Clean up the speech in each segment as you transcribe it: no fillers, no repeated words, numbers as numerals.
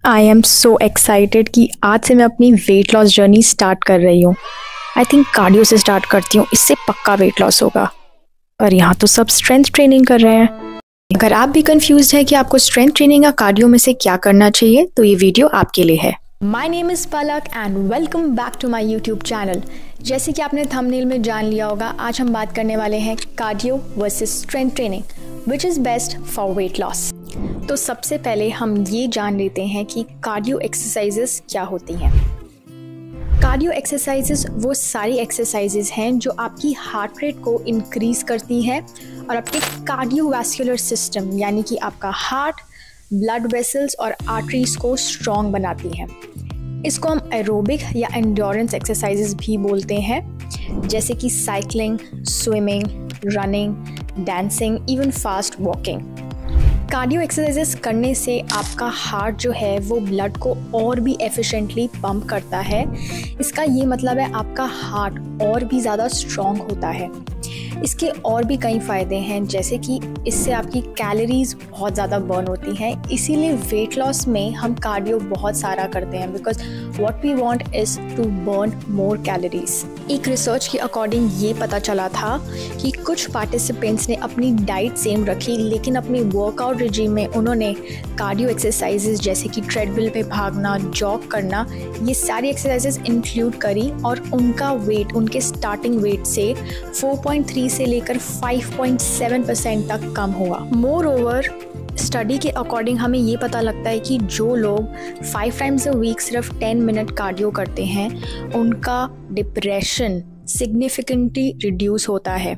I am so excited कि आज से मैं अपनी वेट लॉस जर्नी स्टार्ट कर रही हूँ। आई थिंक कार्डियो से स्टार्ट करती हूँ, इससे पक्का वेट लॉस होगा। और यहाँ तो सब स्ट्रेंथ ट्रेनिंग कर रहे हैं। अगर आप भी कंफ्यूज है कि आपको स्ट्रेंथ ट्रेनिंग या कार्डियो में से क्या करना चाहिए, तो ये वीडियो आपके लिए है। My name is Palak and welcome back to my YouTube channel. जैसे कि आपने थंबनेल में जान लिया होगा, आज हम बात करने वाले हैं cardio versus strength training, which is best for weight loss. तो सबसे पहले हम ये जान लेते हैं कि कार्डियो एक्सरसाइजेस क्या होती हैं। कार्डियो एक्सरसाइजेस वो सारी एक्सरसाइजेस हैं जो आपकी हार्ट रेट को इंक्रीज़ करती हैं और आपके कार्डियोवैस्कुलर सिस्टम यानी कि आपका हार्ट, ब्लड वेसल्स और आर्टरीज को स्ट्रॉन्ग बनाती हैं। इसको हम एरोबिक या एंड्योरेंस एक्सरसाइजेस भी बोलते हैं, जैसे कि cycling, swimming, running, dancing, even fast walking. Cardio exercises करने से आपका हार्ट जो है वो ब्लड को और भी एफिशिएंटली पंप करता है। इसका ये मतलब है आपका हार्ट और भी ज़्यादा स्ट्रॉन्ग होता है। इसके और भी कई फ़ायदे हैं, जैसे कि इससे आपकी कैलोरीज बहुत ज़्यादा बर्न होती हैं। इसीलिए वेट लॉस में हम कार्डियो बहुत सारा करते हैं, because what we want is to burn more calories. एक रिसर्च के अकॉर्डिंग ये पता चला था कि कुछ पार्टिसिपेंट्स ने अपनी डाइट सेम रखी, लेकिन अपनी वर्कआउट रिजीम में उन्होंने कार्डियो एक्सरसाइजेज जैसे कि ट्रेडमिल पे भागना, जॉग करना, ये सारी एक्सरसाइजेज इंक्लूड करी और उनका वेट उनके स्टार्टिंग वेट से 4.3 से लेकर 5.7% तक कम हुआ। मोर ओवर, स्टडी के अकॉर्डिंग हमें ये पता लगता है कि जो लोग 5 टाइम्स अ वीक सिर्फ 10 मिनट कार्डियो करते हैं, उनका डिप्रेशन सिग्निफिकेंटली रिड्यूस होता है।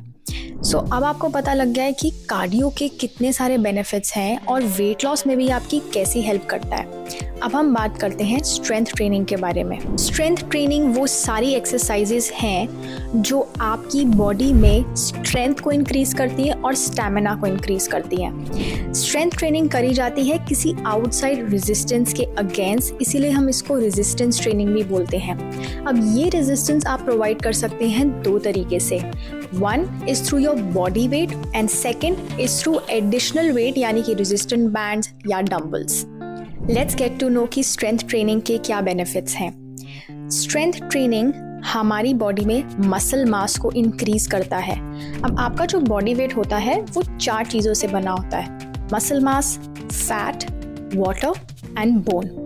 अब आपको पता लग गया है कि कार्डियो के कितने सारे बेनिफिट्स हैं और वेट लॉस में भी आपकी कैसी हेल्प करता है। अब हम बात करते हैं स्ट्रेंथ ट्रेनिंग के बारे में। स्ट्रेंथ ट्रेनिंग वो सारी एक्सरसाइजेज हैं जो आपकी बॉडी में स्ट्रेंथ को इंक्रीज करती है और स्टैमिना को इंक्रीज करती है। स्ट्रेंथ ट्रेनिंग करी जाती है किसी आउटसाइड रेजिस्टेंस के अगेंस्ट, इसीलिए हम इसको रेजिस्टेंस ट्रेनिंग भी बोलते हैं। अब ये रेजिस्टेंस आप प्रोवाइड कर सकते हैं दो तरीके से। One is through your body weight and second is through additional weight यानी कि रेजिस्टेंट बैंड्स या dumbbells. Let's get to know कि स्ट्रेंथ ट्रेनिंग के क्या बेनिफिट्स हैं। स्ट्रेंथ ट्रेनिंग हमारी बॉडी में मसल मास को इंक्रीज करता है। अब आपका जो बॉडी वेट होता है वो 4 चीज़ों से बना होता है: muscle mass, fat, water and bone.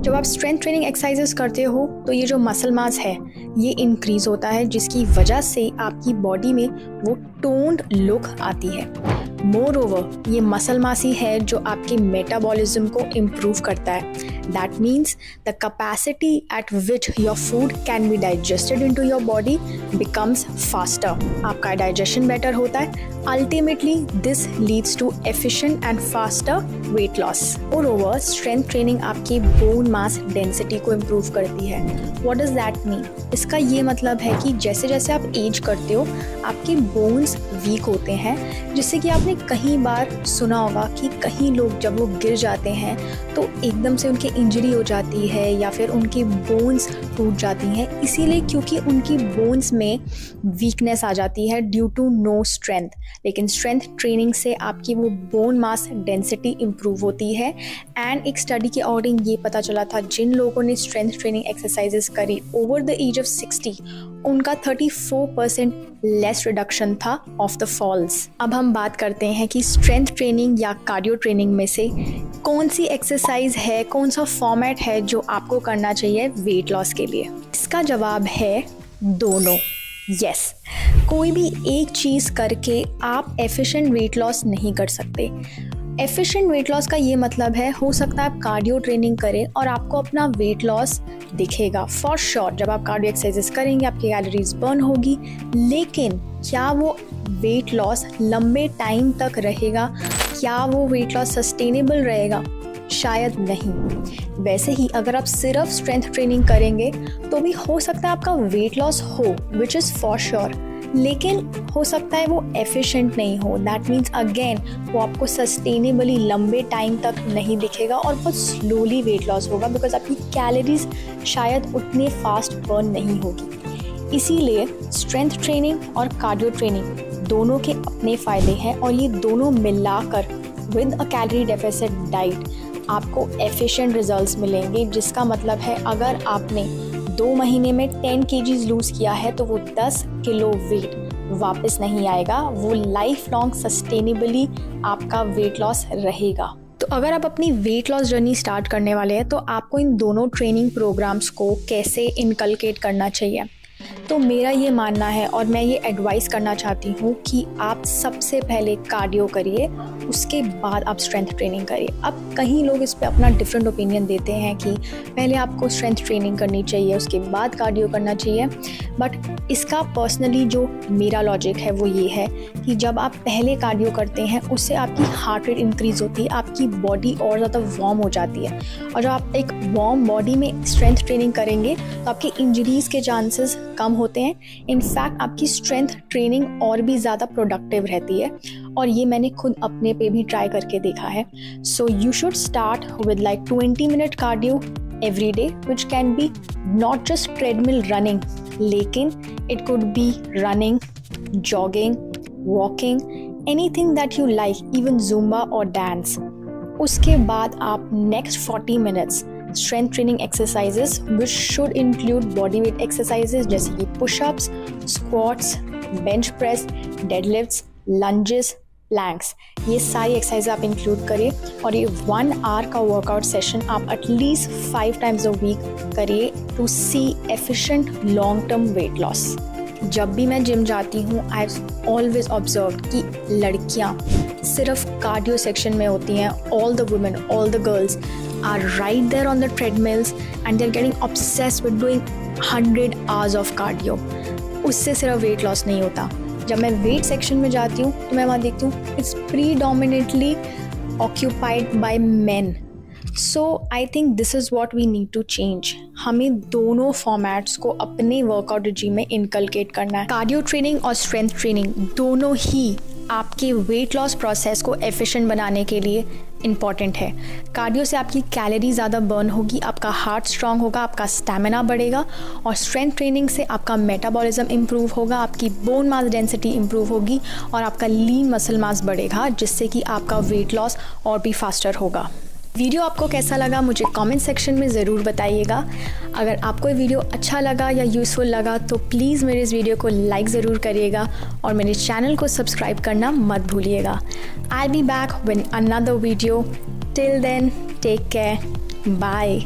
जब आप स्ट्रेंथ ट्रेनिंग एक्सरसाइजेस करते हो तो ये जो मसल मास है ये इंक्रीज होता है, जिसकी वजह से आपकी बॉडी में वो टोन्ड लुक आती है। मोर ओवर, ये मसल मास ही है जो आपके मेटाबॉलिज्म को इम्प्रूव करता है। That means the capacity at which your food can be digested into your body becomes faster. आपका डाइजेशन बेटर होता है। Ultimately this leads to efficient and faster weight loss. Moreover, strength training आपकी bone mass density को improve करती है। What does that mean? इसका ये मतलब है कि जैसे जैसे आप एज करते हो आपके बोन्स वीक होते हैं, जिससे कि आपने कहीं बार सुना होगा कि कहीं लोग जब वो गिर जाते हैं तो एकदम से उनकी इंजरी हो जाती है या फिर उनकी बोन्स टूट जाती हैं, इसीलिए क्योंकि उनकी बोन्स में वीकनेस आ जाती है ड्यू टू नो स्ट्रेंथ। लेकिन स्ट्रेंथ ट्रेनिंग से आपकी वो बोन मास डेंसिटी इम्प्रूव होती है। एंड एक स्टडी के अकॉर्डिंग ये पता चला था, जिन लोगों ने स्ट्रेंथ ट्रेनिंग एक्सरसाइजेस करी ओवर द एज ऑफ 60, उनका 34% लेस रिडक्शन था ऑफ द फॉल्स। अब हम बात करते हैं कि स्ट्रेंथ ट्रेनिंग या कार्डियो ट्रेनिंग में से कौन सी एक्सरसाइज है, कौन सा फॉर्मेट है जो आपको करना चाहिए वेट लॉस के लिए। इसका जवाब है दोनों। यस, कोई भी एक चीज़ करके आप एफिशिएंट वेट लॉस नहीं कर सकते। एफिशिएंट वेट लॉस का ये मतलब है, हो सकता है आप कार्डियो ट्रेनिंग करें और आपको अपना वेट लॉस दिखेगा फॉर श्योर। जब आप कार्डियो एक्सरसाइजेस करेंगे आपकी कैलोरीज बर्न होगी, लेकिन क्या वो वेट लॉस लंबे टाइम तक रहेगा? क्या वो वेट लॉस सस्टेनेबल रहेगा? शायद नहीं। वैसे ही अगर आप सिर्फ स्ट्रेंथ ट्रेनिंग करेंगे तो भी हो सकता है आपका वेट लॉस हो, विच इज़ फॉर श्योर, लेकिन हो सकता है वो एफिशिएंट नहीं हो। दैट मीन्स अगेन वो आपको सस्टेनेबली लंबे टाइम तक नहीं दिखेगा और बहुत स्लोली वेट लॉस होगा, बिकॉज आपकी कैलोरीज शायद उतने फास्ट बर्न नहीं होगी। इसीलिए स्ट्रेंथ ट्रेनिंग और कार्डियो ट्रेनिंग दोनों के अपने फ़ायदे हैं और ये दोनों मिलाकर with a calorie deficit diet आपको एफिशिएंट रिजल्ट्स मिलेंगे, जिसका मतलब है अगर आपने 2 महीने में 10 kgs लूज़ किया है तो वो 10 किलो वेट वापस नहीं आएगा, वो लाइफ लॉन्ग सस्टेनेबली आपका वेट लॉस रहेगा। तो अगर आप अपनी वेट लॉस जर्नी स्टार्ट करने वाले हैं तो आपको इन दोनों ट्रेनिंग प्रोग्राम्स को कैसे इनकलकेट करना चाहिए। तो मेरा ये मानना है और मैं ये एडवाइस करना चाहती हूँ कि आप सबसे पहले कार्डियो करिए, उसके बाद आप स्ट्रेंथ ट्रेनिंग करिए। अब कहीं लोग इस पे अपना डिफरेंट ओपिनियन देते हैं कि पहले आपको स्ट्रेंथ ट्रेनिंग करनी चाहिए, उसके बाद कार्डियो करना चाहिए। बट इसका पर्सनली जो मेरा लॉजिक है वो ये है कि जब आप पहले कार्डियो करते हैं उससे आपकी हार्ट रेट इंक्रीज़ होती है, आपकी बॉडी और ज़्यादा वार्म हो जाती है। और जब आप एक वार्म बॉडी में स्ट्रेंथ ट्रेनिंग करेंगे तो आपकी इंजरीज़ के चांसेस कम होते हैं। इनफैक्ट आपकी स्ट्रेंथ ट्रेनिंग और भी ज़्यादा प्रोडक्टिव रहती है, और ये मैंने खुद अपने पे भी ट्राई करके देखा है। So you should start with like 20 minute cardio every day, which can be not just treadmill running, लेकिन it could be running, jogging, walking, anything that you like, even Zumba और डांस। उसके बाद आप next 40 minutes strength training exercises which should include body weight exercises जैसे कि pushups, squats, bench press, deadlifts, lunges, planks, ये सारी exercise आप include करिए। और ये 1 आवर का वर्कआउट सेशन आप एटलीस्ट 5 टाइम्स अ वीक करिए to see efficient long term weight loss. जब भी मैं जिम जाती हूँ आई हैव ऑलवेज ऑब्जर्व कि लड़कियाँ सिर्फ कार्डियो सेक्शन में होती हैं। All the women, all the girls are right there on the treadmills and they're getting obsessed with doing 100 hours of cardio. उससे सिर्फ वेट लॉस नहीं होता। जब मैं वेट सेक्शन में जाती हूँ तो मैं वहाँ देखती हूँ it's predominantly occupied by men. So I think this is what we need to change. हमें दोनों फॉर्मेट्स को अपने वर्कआउट रिजीम में इनकलकेट करना है। कार्डियो ट्रेनिंग और स्ट्रेंथ ट्रेनिंग दोनों ही आपके वेट लॉस प्रोसेस को एफिशिएंट बनाने के लिए इम्पॉर्टेंट है। कार्डियो से आपकी कैलोरी ज़्यादा बर्न होगी, आपका हार्ट स्ट्रांग होगा, आपका स्टैमिना बढ़ेगा, और स्ट्रेंथ ट्रेनिंग से आपका मेटाबॉलिज्म इम्प्रूव होगा, आपकी बोन मास डेंसिटी इम्प्रूव होगी और आपका लीन मसल मास बढ़ेगा, जिससे कि आपका वेट लॉस और भी फास्टर होगा। वीडियो आपको कैसा लगा मुझे कमेंट सेक्शन में ज़रूर बताइएगा। अगर आपको ये वीडियो अच्छा लगा या यूज़फुल लगा तो प्लीज़ मेरे इस वीडियो को लाइक ज़रूर करिएगा और मेरे चैनल को सब्सक्राइब करना मत भूलिएगा। I will be back with another video. Till then take care, bye.